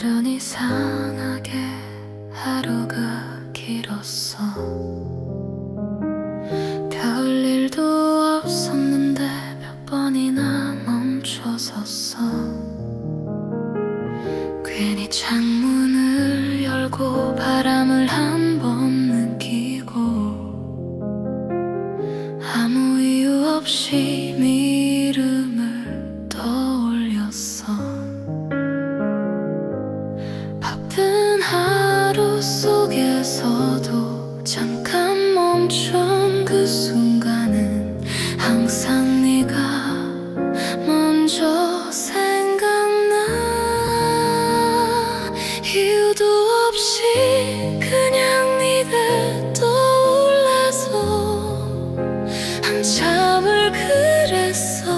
오늘은 이상하게 하루가 길었어. 별일도 없었는데 몇 번이나 멈춰섰어. 괜히 창문을 열고 바람을 한 번 느끼고 아무 이유 없이 이름을 떠올렸어. 바쁜 하루 속에서도 잠깐 멈춘 그 순간은 항상 네가 먼저 생각나. 이유도 없이 그냥 네가 떠올라서 한참을 그랬어.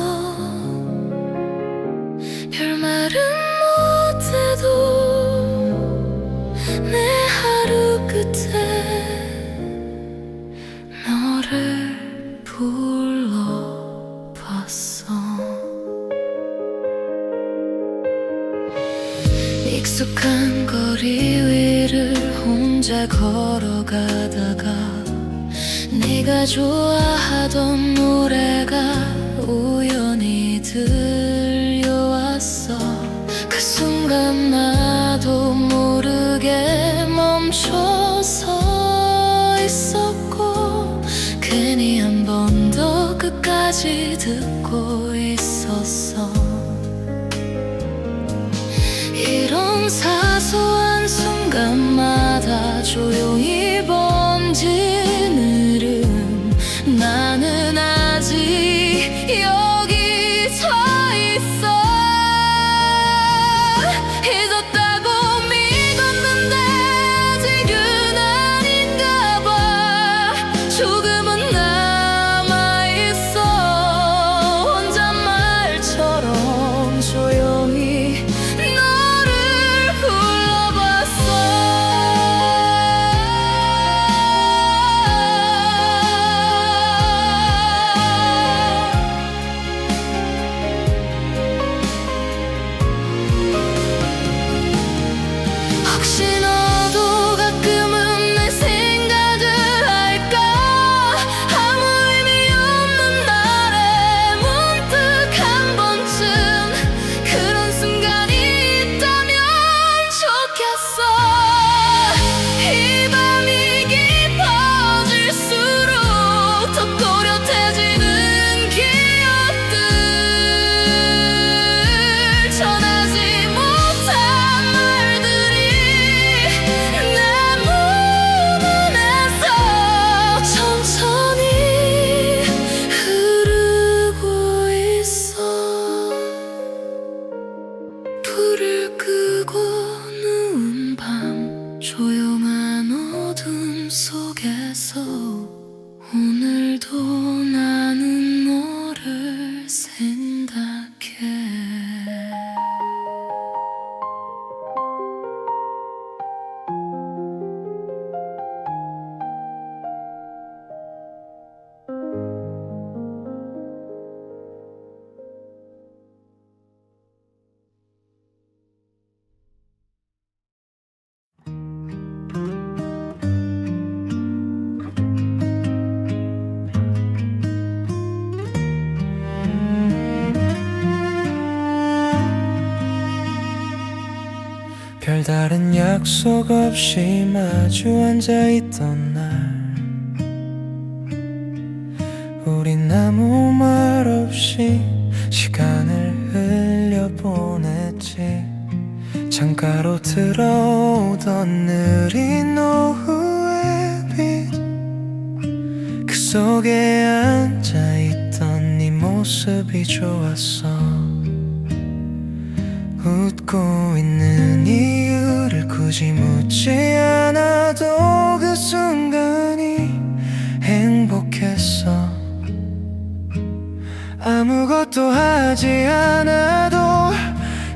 별말은 못해도 내 하루 끝에 너를 불러봤어. 익숙한 거리 위를 혼자 걸어가다가 네가 좋아하던 노래가 우연히 들려왔어. 그 순간 나도 모르게 멈춰서 있었고 괜히 한 번 더 끝까지 듣고 있었어. 이런 사소한 순간마다 조용히 번진 흐름, 나는 아직 여기 서 있어. 잊었다고 믿었는데 아직은 아닌가 봐. 조금은 남아있어. 혼잣말처럼 조용히 너를 불러봤어. 혹시 너도 가끔은 내 생각을 할까? 아무 의미 없는 날에 문득 한 번쯤 그런 순간이 있다면 좋겠어. 이 밤이 깊어질수록 더 또렷해지는 기억들, 전하지 못한 말들이 내 문 안에서 천천히 흐르고 있어. 불을 끄고 누운 밤, 조용한 어둠 속에서 오늘도 나는 너를 생각해. 별다른 약속 없이 마주 앉아있던 날, 우린 아무 말 없이 시간을 흘려보냈지. 창가로 들어오던 느린 오후의 빛, 그 속에 앉아있던 네 모습이 좋았어. 웃고 있는 이유를 굳이 묻지 않아도 그 순간이 행복했어. 아무것도 하지 않아도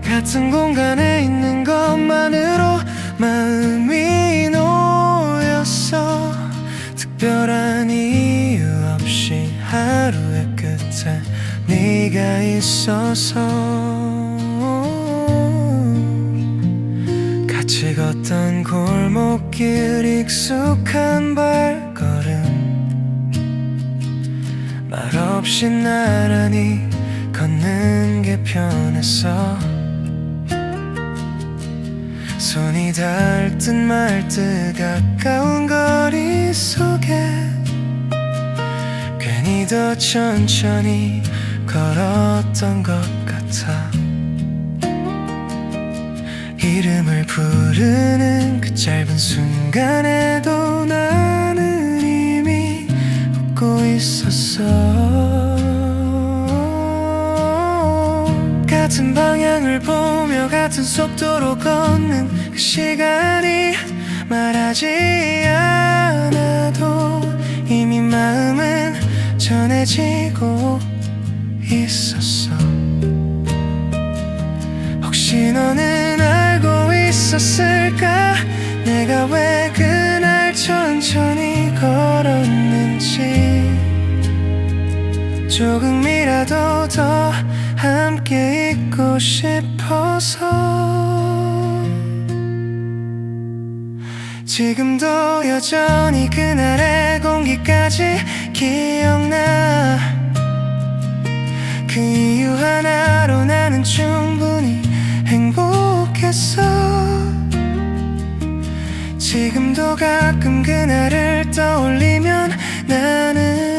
같은 공간에 있는 것만으로 마음이 놓였어. 특별한 이유 없이 하루의 끝에 네가 있어서 걷던 골목길 익숙한 발걸음 말없이 나란히 걷는 게 편했어. 손이 닿을 듯 말 듯 가까운 거리 속에 괜히 더 천천히 걸었던 것 같아. 이름을 부르는 그 짧은 순간에도 나는 이미 웃고 있었어. 같은 방향을 보며 같은 속도로 걷는 그 시간이 말하지 않아도 이미 마음은 전해지고 있었어. 혹시 너는 알고 있었을까? 내가 왜 그날 천천히 걸었는지. 조금이라도 더 함께 있고 싶어서. 지금도 여전히 그날의 공기까지 기억나. 그 이유 하나로 나는 충분히 행복했어. 지금도 가끔 그날을 떠올리면 나는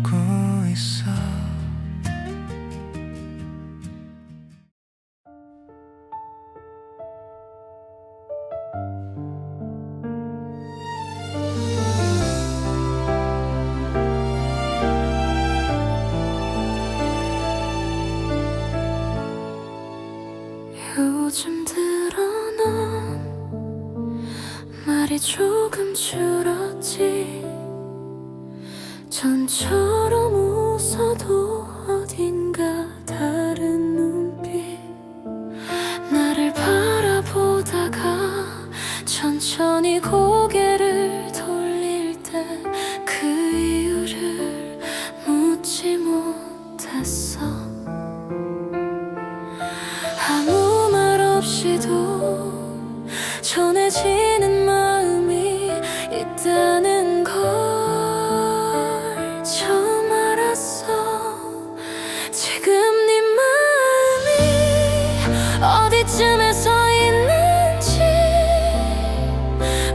웃고 있어. 요즘 들어 넌 말이 조금 줄었지. 전처럼 웃어도 어딘가 다른 눈빛. 나를 바라보다가 천천히 고개를 돌릴 때 그 이유를 묻지 못했어. 아무 말 없이도 전해지는 마음이 있다는 걸 처음 알았어. 지금 네 마음이 어디쯤에 서 있는지,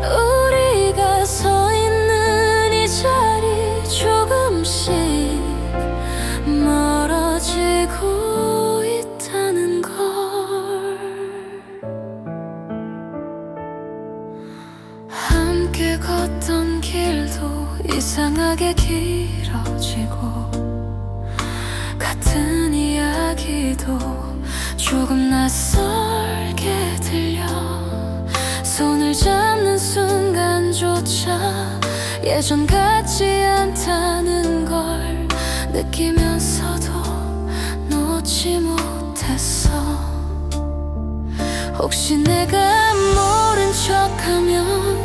우리가 서 있는 이 자리 조금씩 멀어지고 있다는 걸. 함께 걷던 길도 이상하게 길어지고 같은 이야기도 조금 낯설게 들려. 손을 잡는 순간조차 예전 같지 않다는 걸 느끼면서도 놓지 못했어. 혹시 내가 모른 척하면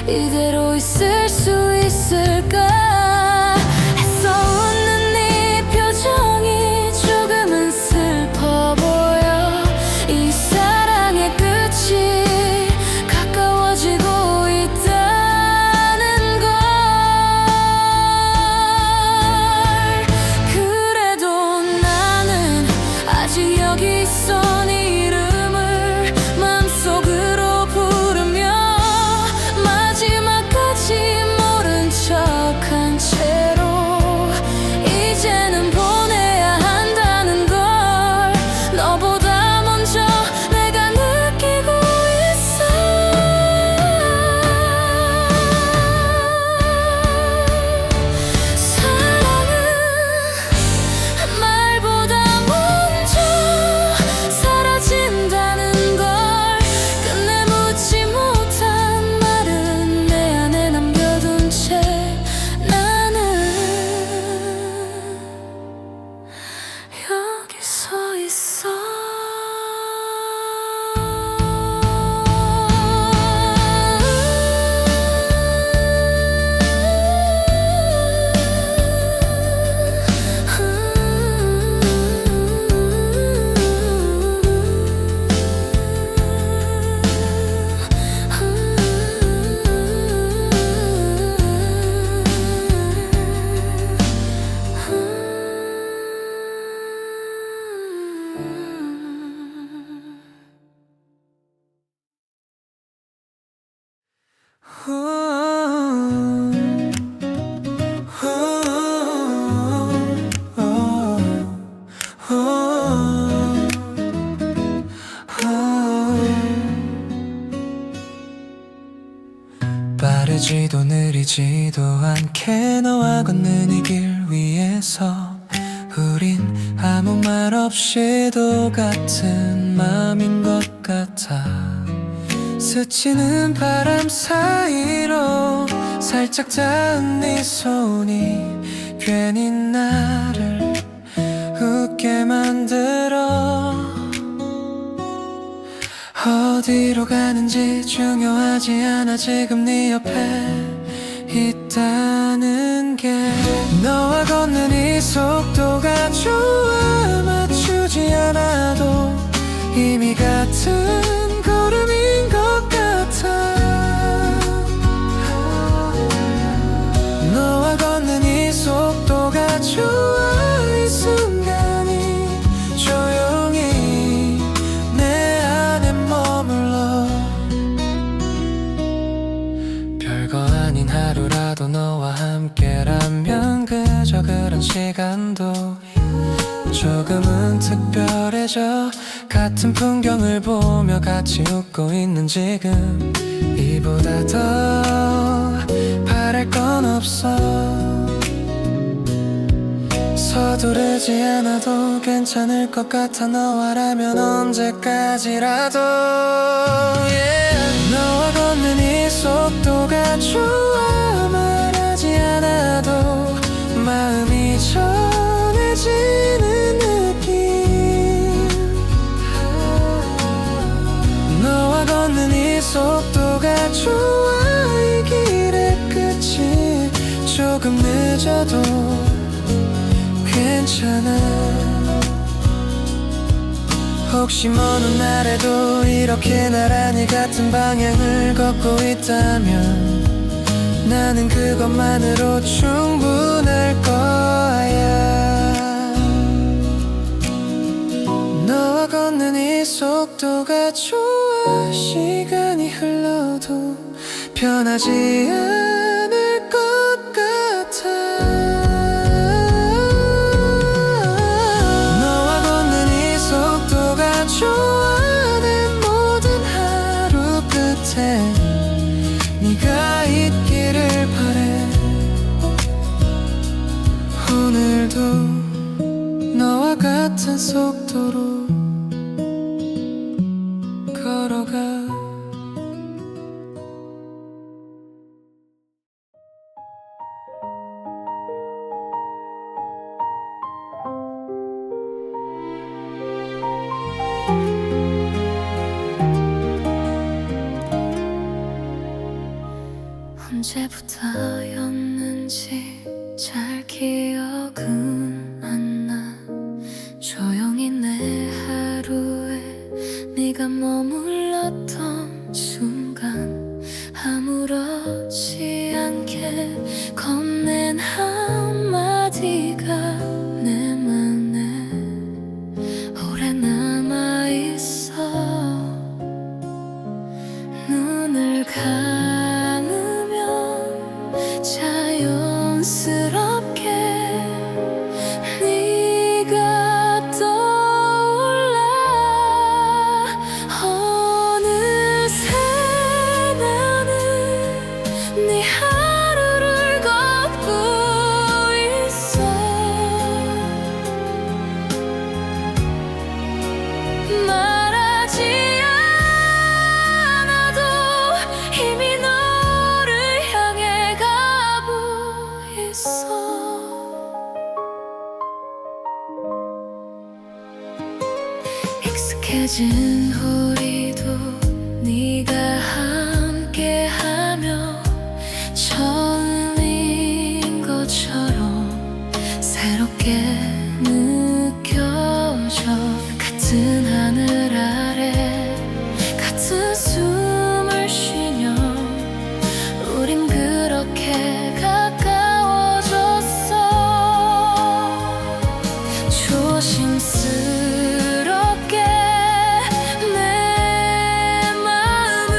이대로 있을 수 있을까 했어. 웃는 네 표정이 조금은 슬퍼 보여. 이 사랑의 끝이 가까워지고 있다는 걸. 그래도 나는 아직 여기 있어. 네 이름을 마음속으로 부르며 마지막까지 모른 척한 빠르지도 느리지도 않게 너와 걷는 이 길 위에서 우린 아무 말 없이도 같은 마음인 것 같아. 스치는 바람 사이로 살짝 닿은 네 손이 괜히 나를 웃게 만들어. 어디로 가는지 중요하지 않아. 지금 네 옆에 있다는 게. 너와 걷는 이 속도가 좋아. 맞추지 않아도 이미 같은 걸음인 것 같아. 너와 걷는 이 속도가 좋아. 이 순간이 조용히 내 안에 머물러. 별거 아닌 하루라도 너와 함께라면 그저 그런 시간도 조금은 특별해져. 같은 풍경을 보며 같이 웃고 있는 지금, 이보다 더 바랄 건 없어. 서두르지 않아도 괜찮을 것 같아. 너와라면 언제까지라도 yeah. 너와 걷는 이 속도가 좋아. 말하지 않아도 마음이 전해지는 느낌. 너와 걷는 이 속도가 좋아. 이 길의 끝이 조금 늦어도 괜찮아. 혹시 먼 훗날에도 이렇게 나란히 같은 방향을 걷고 있다면 나는 그것만으로 충분할 거야. 너와 걷는 이 속도가 좋아. 시간이 흘러도 변하지 않을 것 같아. 너와 걷는 이 속도가 좋아. 내 모든 하루 끝에 네가 있기를 바래. 오늘도 너와 같은 속도로 걸어가. 언제부터였는지 잘 기억은 안 나. 조용히 내 하루에 네가 머물렀던 순간 아무렇지 않게 건넨 한마디가 내 맘에 오래 남아있어. 눈을 감으면 자연스럽게 네가 떠올라. 어느새 나는 네 하루를 걷고 있어. 말하지 않아도 이미 너를 향해 가고 있어. 익숙해진 우리도 네가 함께하며 처음인 것처럼 새롭게 느껴져. 같은 하늘 아래 같은 숨을 쉬며 우린 그렇게 가까워졌어. 조심스럽게 내 마음을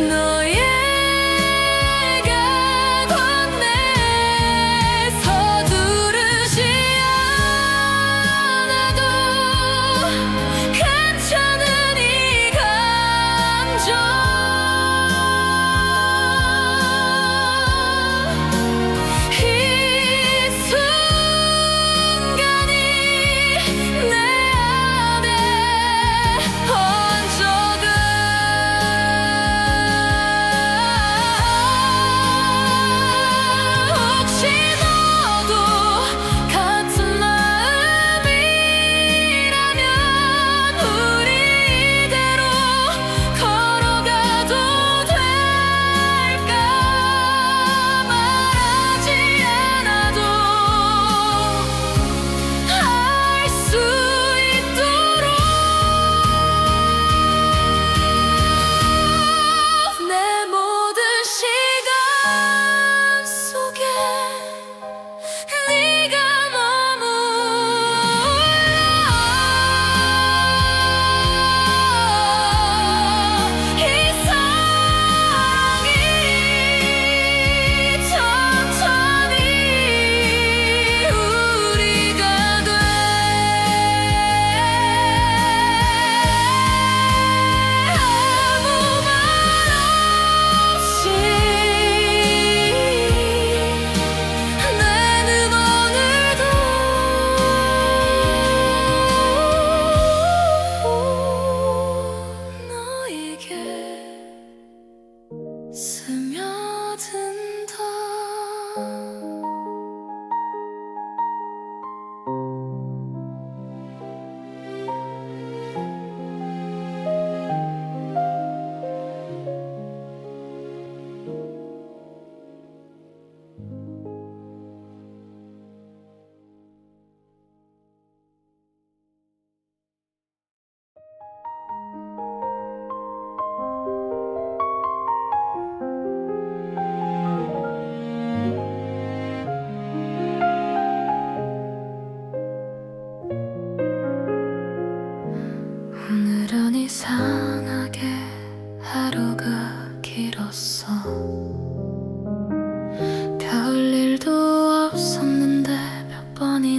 너에게 건네. 서두르지 않아도 괜찮은 이 감정.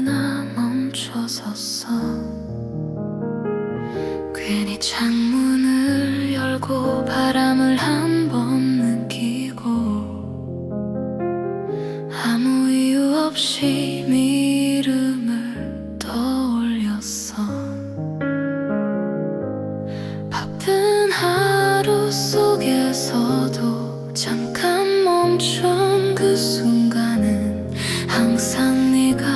나 멈춰섰어. 괜히 창문을 열고 바람을 한 번 느끼고 아무 이유 없이 이름을 떠올렸어. 바쁜 하루 속에서도 잠깐 멈춘 그 순간은 항상 네가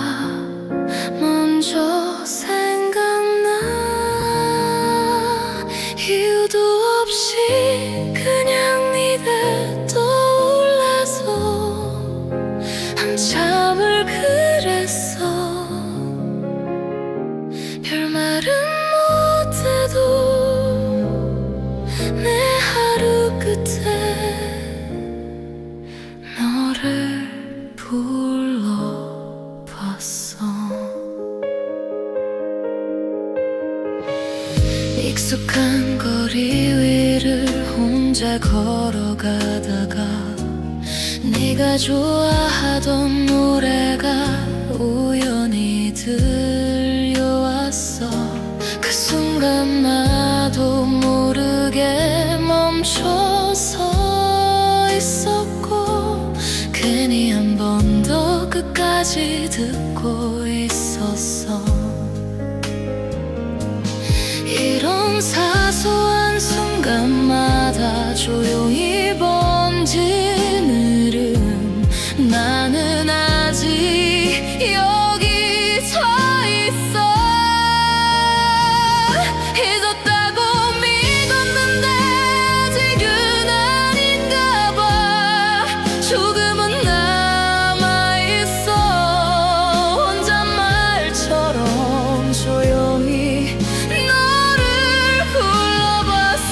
먼저 생각나. 이유도 없이 그냥 네가 떠올라서 한참을 그랬어. 별말은 못해도 내 하루 끝에 너를 불러봤어. 익숙한 거리 위를 혼자 걸어가다가 네가 좋아하던 노래가 우연히 들려왔어. 그 순간 나도 모르게 멈춰서 있었고 괜히 한 번 더 끝까지 듣고 있었어. 이런 사소한 순간마다 조용히 번진 흐름. 나는 아직 여기 서 있어. 잊었다고 믿었는데 아직은 아닌가 봐. 조금은 남아있어. 혼잣말처럼 조용히 너를 불러봤어.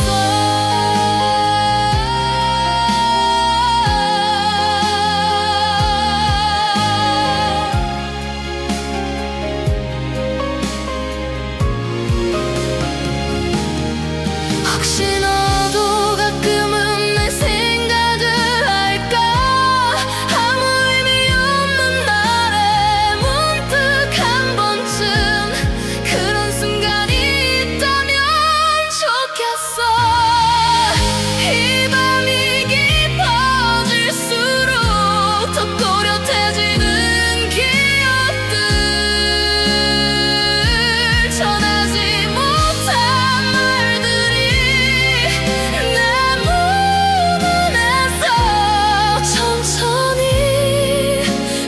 혹시 너도 가끔은 내 생각을 할까? 아무 의미 없는 날에 문득 한 번쯤 그런 순간이 있다면 좋겠어. 이 밤이 깊어질수록 더 또렷해지는 기억들. 전하지 못한 말들이 내 문 안에서 천천히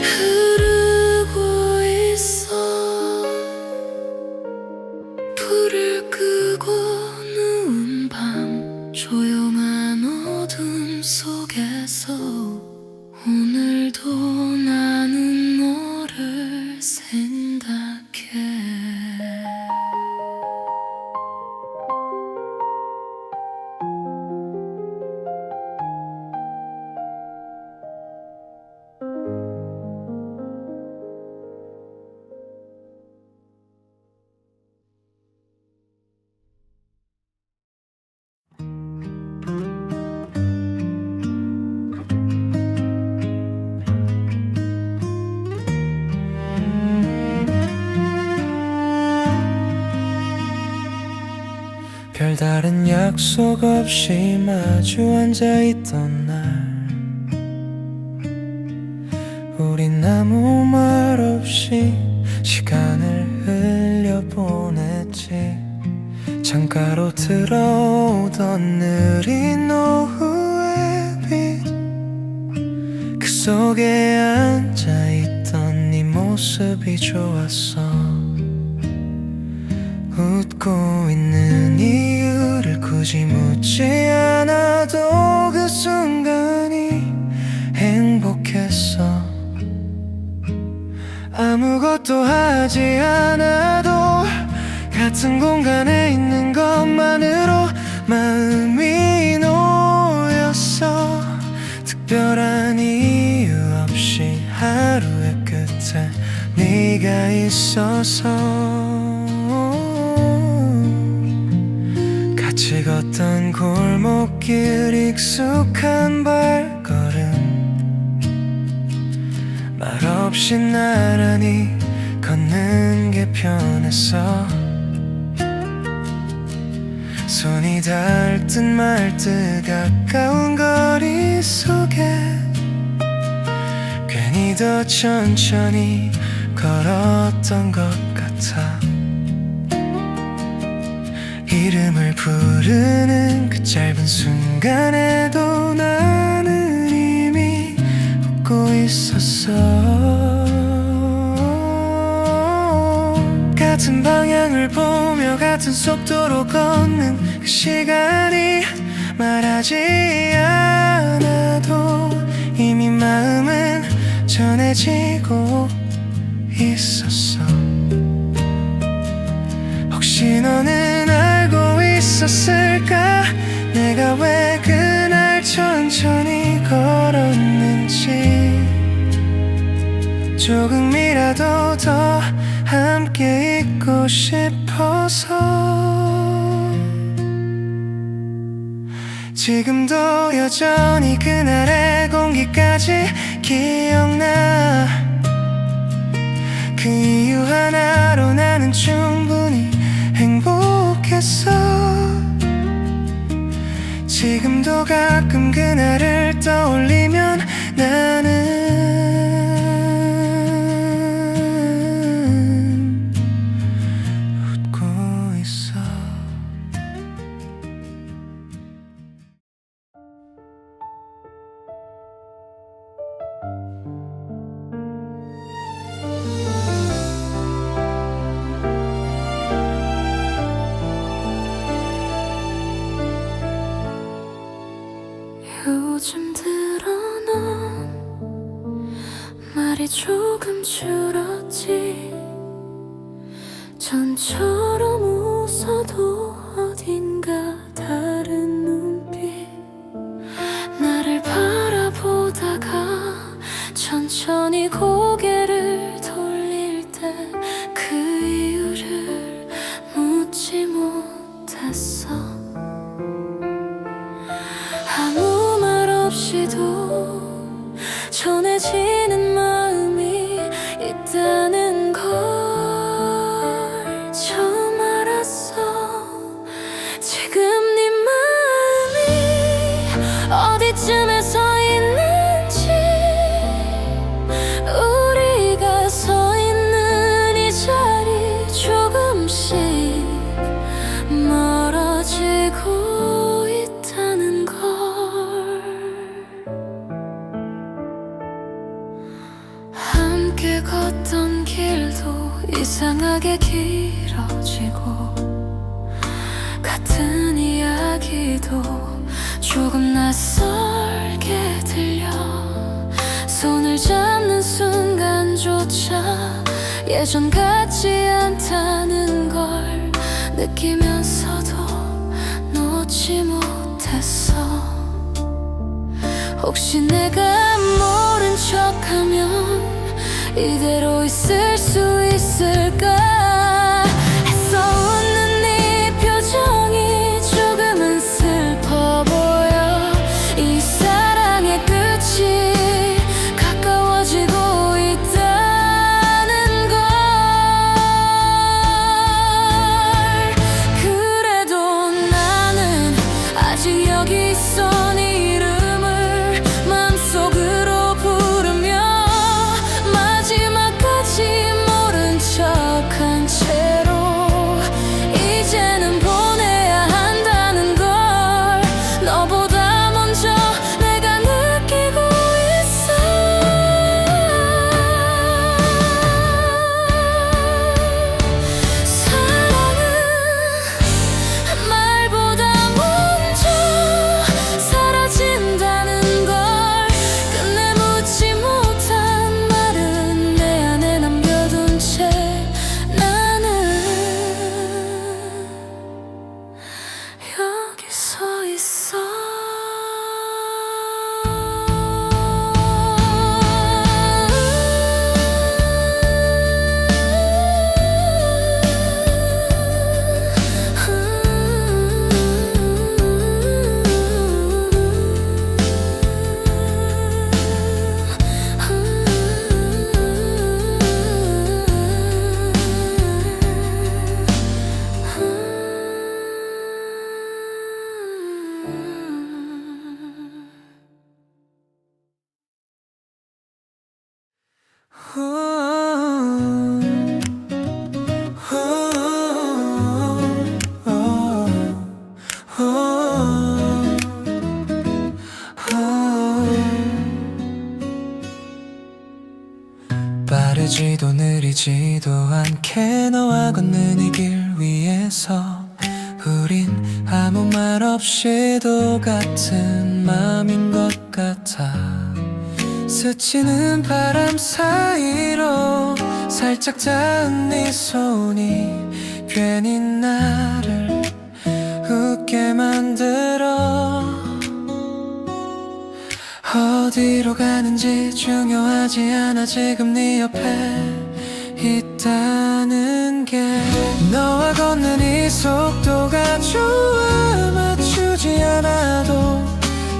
흐르고 있어. 불을 끄고 누운 밤 조용한 어둠 속에서 오늘도 나는 너를 생각해. 별다른 약속 없이 마주 앉아있던 날 우린 아무 말 없이 시간을 흘려보냈지. 창가로 들어오던 느린 오후의 빛, 그 속에 앉아있던 네 모습이 좋았어. 웃고 있는 이유를 굳이 묻지 않아도 그 순간이 행복했어. 아무것도 하지 않아도 같은 공간에 있는 것만으로 마음이 놓였어. 특별한 이유 없이 하루의 끝에 네가 있어서 같이 걷던 골목길 익숙한 발걸음, 말없이 나란히 걷는 게 편했어. 손이 닿을 듯 말 듯 가까운 거리 속에 괜히 더 천천히 걸었던 것 같아. 이름을 부르는 그 짧은 순간에도 나는 이미 웃고 있었어. 같은 방향을 보며 같은 속도로 걷는 그 시간이 말하지 않아도 이미 마음은 전해지고 있었어. 혹시 너는 알고 있었을까? 내가 왜 그날 천천히 걸었는지. 조금이라도 더 함께 있고 싶어서. 지금도 여전히 그날의 공기까지 기억나. 그 이유 하나로 나는 충분히 행복했어. 지금도 가끔 그날을 떠올리면 나는 웃고 있어. 요즘 들어 넌 말이 조금 줄었지. 전처럼 웃어도 어딘가 다른 눈빛. 나를 바라보다가 천천히 고개를 돌릴 때 그 이유를 묻지 못했어. 아무 말 없이도 전해지는 마음이 있다는 걸 처음 알았어. 지금 네 마음이 어디쯤에 서 있는지, 우리가 서 있는 이 자리 조금씩 멀어지고 있다는 걸. 함께 걷던 길도 이상하게 길어지고, 같은 이야기도 조금 낯설게 들려. 손을 잡는 순간조차 예전 같지 않다는 걸 느끼면서도 놓지 못했어. 혹시 내가 모른 척하면 이대로 있을 수 있을까 했어. 웃는 네 표정이 조금은 슬퍼 보여. 이 사랑의 끝이 가까워지고 있다는 걸. 그래도 나는 아직 여기 있어. 네 이름을 마음속으로 부르며 마지막까지 모른 척 걷는 이 길 위에서 우린 아무 말 없이도 같은 마음인 것 같아. 스치는 바람 사이로 살짝 닿은 네 손이 괜히 나를 웃게 만들어. 어디로 가는지 중요하지 않아. 지금 네 옆에 있다는 게. 너와 걷는 이 속도가 좋아. 맞추지 않아도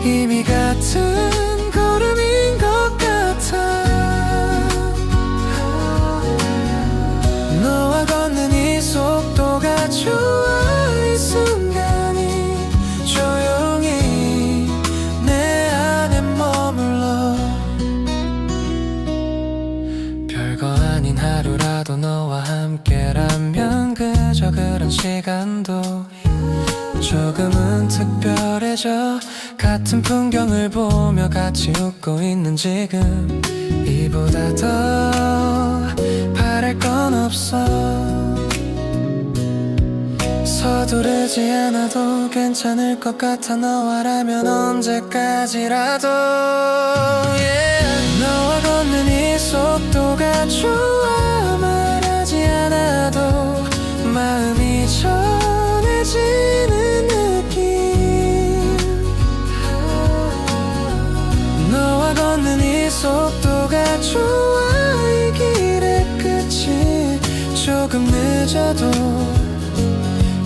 이미 같은 걸음인 것 같아. 너와 걷는 이 속도가 좋아. 이 순간이 조용히 내 안에 머물러. 별거 아닌 하루라도 너와 함께라면 그저 그런 시간도 조금은 특별해져. 같은 풍경을 보며 같이 웃고 있는 지금, 이보다 더 바랄 건 없어. 서두르지 않아도 괜찮을 것 같아. 너와라면 언제까지라도. yeah. 너와 걷는 이 속도가 좋아. 말하지 않아도 마음이 전해지는 느낌. 너와 걷는 이 속도가 좋아. 이 길의 끝이 조금 늦어도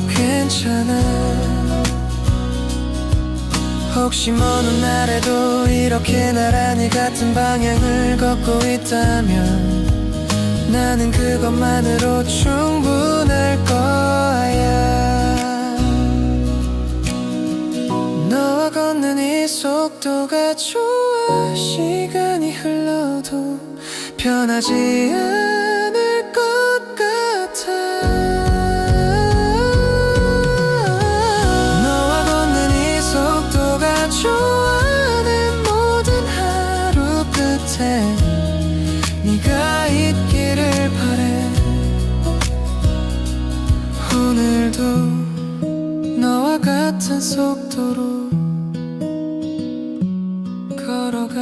괜찮아. 혹시 먼 훗날에도 이렇게 나란히 같은 방향을 걷고 있다면 나는 그것만으로 충분할 거야. 너와 걷는 이 속도가 좋아. 시간이 흘러도 변하지 않을 것 같아. 너와 걷는 이 속도가 좋아. 내 모든 하루 끝에 네가 있기를 바래. 오늘도 너와 같은 속도로 걸어가.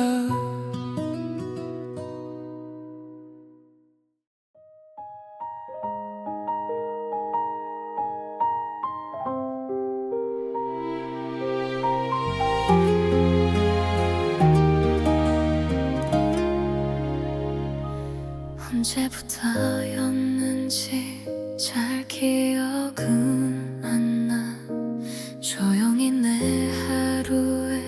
언제부터였는지 잘 기억은 안 나. 조용히 내 하루에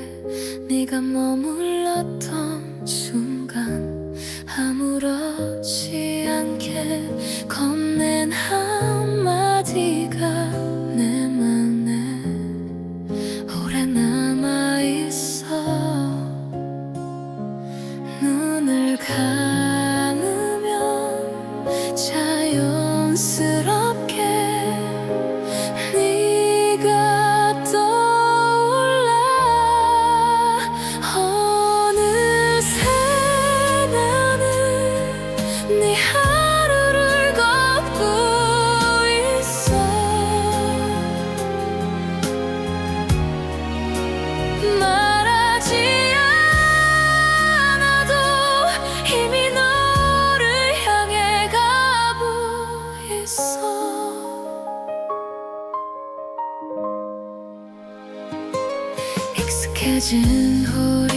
네가 머물렀던 순간 아무렇지 않게 건넨 한마디가 내 맘에 오래 남아있어. 눈을 감으면 자연스럽게 네가 떠올라. 어느새 나는 네 하루를 걷고 있어. 말하지 않아도 이미 너를 향해 가고 있어. 익숙해진 후